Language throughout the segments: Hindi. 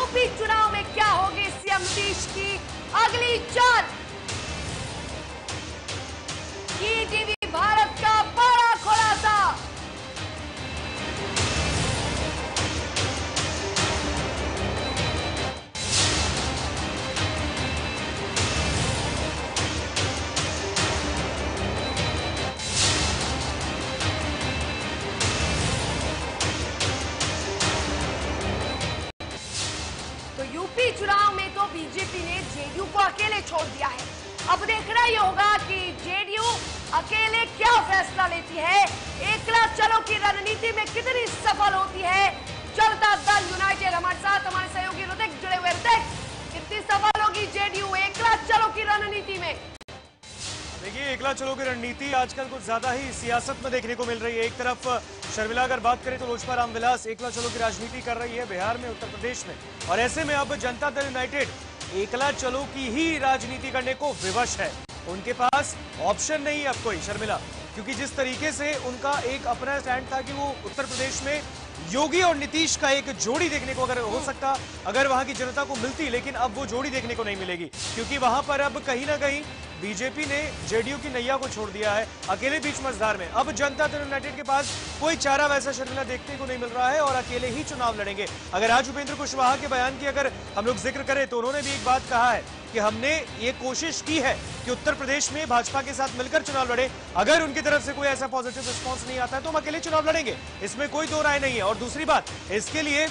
यूपी चुनाव में क्या होगी सीएम नीतीश की अगली चाल। ईटीवी भारत का बड़ा खुलासा। तो यूपी चुनाव में तो बीजेपी ने जेडीयू को अकेले छोड़ दिया है। अब देखना ही होगा कि जेडीयू अकेले क्या फैसला लेती है, एकला चलो की रणनीति में कितनी सफल होती है। जनता दल यूनाइटेड हमारे साथ हमारे सहयोगी ऋतिक जुड़े हुए। ऋतिक, कितनी सफल होगी जेडीयू एकला चलो की रणनीति में? देखिए, एकला चलो की रणनीति आजकल कुछ ज्यादा ही सियासत में देखने को मिल रही है। एक तरफ शर्मिला अगर बात करें तो लोजपा रामविलास एकला चलो की राजनीति कर रही है बिहार में, उत्तर प्रदेश में, और ऐसे में अब जनता दल यूनाइटेड एकला चलो की ही राजनीति करने को विवश है। उनके पास ऑप्शन नहीं है अब कोई, शर्मिला, क्योंकि जिस तरीके से उनका एक अपना स्टैंड था कि वो उत्तर प्रदेश में योगी और नीतीश का एक जोड़ी देखने को अगर हो सकता, अगर वहां की जनता को मिलती, लेकिन अब वो जोड़ी देखने को नहीं मिलेगी, क्योंकि वहां पर अब कहीं ना कहीं बीजेपी ने जेडीयू की नैया को छोड़ दिया है, अकेले बीच मझधार में। अब जनता दल यूनाइटेड के पास कोई चारा वैसा शर्मिला देखने को नहीं मिल रहा है और अकेले ही चुनाव लड़ेंगे। अगर आज उपेंद्र कुशवाहा के बयान की अगर हम लोग जिक्र करें तो उन्होंने भी एक बात कहा है कि हमने ये कोशिश की है कि उत्तर प्रदेश में भाजपा के साथ मिलकर चुनाव लड़े। अगर उनकी तरफ से कोई ऐसा पॉजिटिव रिस्पॉन्स नहीं आता है तो हम अकेले चुनाव लड़ेंगे, इसमें कोई दो राय नहीं है। और दूसरी बात, इसके लिए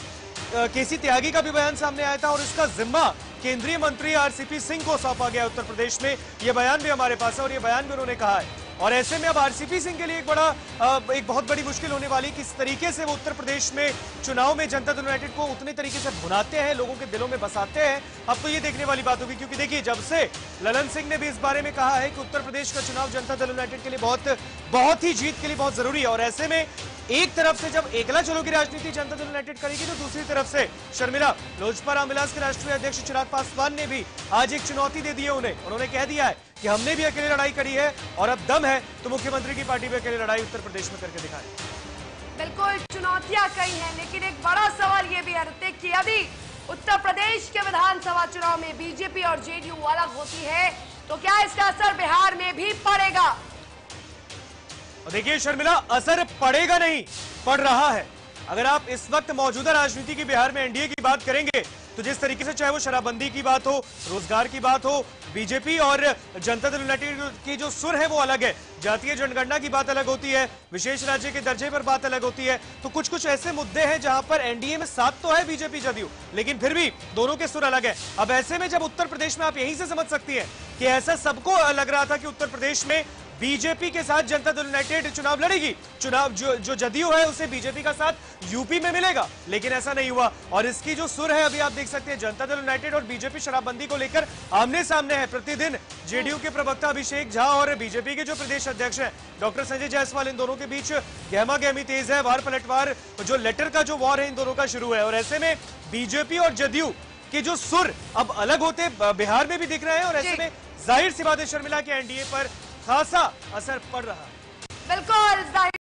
केसी त्यागी का भी बयान सामने आया था और इसका जिम्मा केंद्रीय मंत्री आरसीपी सिंह को सौंपा गया उत्तर प्रदेश में। यह बयान भी हमारे पास है और यह बयान भी उन्होंने कहा है। और ऐसे में अब आरसीपी सिंह के लिए एक बहुत बड़ी मुश्किल होने वाली, किस तरीके से वो उत्तर प्रदेश में चुनाव में जनता दल यूनाइटेड को उतने तरीके से भुनाते हैं, लोगों के दिलों में बसाते हैं। अब तो ये देखने वाली बात होगी, क्योंकि देखिए, जब से ललन सिंह ने भी इस बारे में कहा है कि उत्तर प्रदेश का चुनाव जनता दल यूनाइटेड के लिए बहुत ही जीत के लिए बहुत जरूरी है। और ऐसे में एक तरफ से जब एकला चलो की राजनीति जनता दल यूनाइटेड करेगी तो दूसरी तरफ से शर्मिला, लोजपा रामविलास के राष्ट्रीय अध्यक्ष चिराग पासवान ने भी आज एक चुनौती दे दी है उन्हें। उन्होंने कह दिया है कि हमने भी अकेले लड़ाई करी है और अब दम है तो मुख्यमंत्री की पार्टी भी अकेले लड़ाई उत्तर प्रदेश में करके दिखाए। बिल्कुल, चुनौतियां कई हैं, लेकिन एक बड़ा सवाल यह भी है कि यदि उत्तर प्रदेश के विधानसभा चुनाव में बीजेपी और जेडीयू अलग होती है तो क्या इसका असर बिहार में भी पड़ेगा? देखिए शर्मिला, असर पड़ेगा नहीं, पड़ रहा है। अगर आप इस वक्त मौजूदा राजनीति की बिहार में एनडीए की बात करेंगे तो जिस तरीके से, चाहे वो शराबबंदी की बात हो, रोजगार की बात हो, बीजेपी और जनता दल यूनाइटेड की जो सुर है वो अलग है। जातीय जनगणना की बात अलग होती है, विशेष राज्य के दर्जे पर बात अलग होती है। तो कुछ कुछ ऐसे मुद्दे हैं जहां पर एनडीए में साथ तो है बीजेपी जदयू, लेकिन फिर भी दोनों के सुर अलग है। अब ऐसे में जब उत्तर प्रदेश में, आप यहीं से समझ सकती हैं कि ऐसा सबको लग रहा था कि उत्तर प्रदेश में बीजेपी के साथ जनता दल यूनाइटेड चुनाव लड़ेगी, चुनाव जो जदयू है उसे बीजेपी का साथ यूपी में मिलेगा, लेकिन ऐसा नहीं हुआ। और इसकी जो सुर है, अभी आप देख सकते हैं, जनता दल यूनाइटेड और बीजेपी शराबबंदी को लेकर आमने सामने है। प्रतिदिन जेडीयू के प्रवक्ता अभिषेक झा और बीजेपी के जो प्रदेश अध्यक्ष हैं डॉक्टर संजय जायसवाल, इन दोनों के बीच गहमा गहमी तेज है। वार पलटवार, जो लेटर का जो वॉर है, इन दोनों का शुरू है। और ऐसे में बीजेपी और जदयू के जो सुर अब अलग होते बिहार में भी दिख रहे हैं और ऐसे में जाहिर सी बात है शर्मिला के एनडीए पर खासा असर पड़ रहा है। बिल्कुल।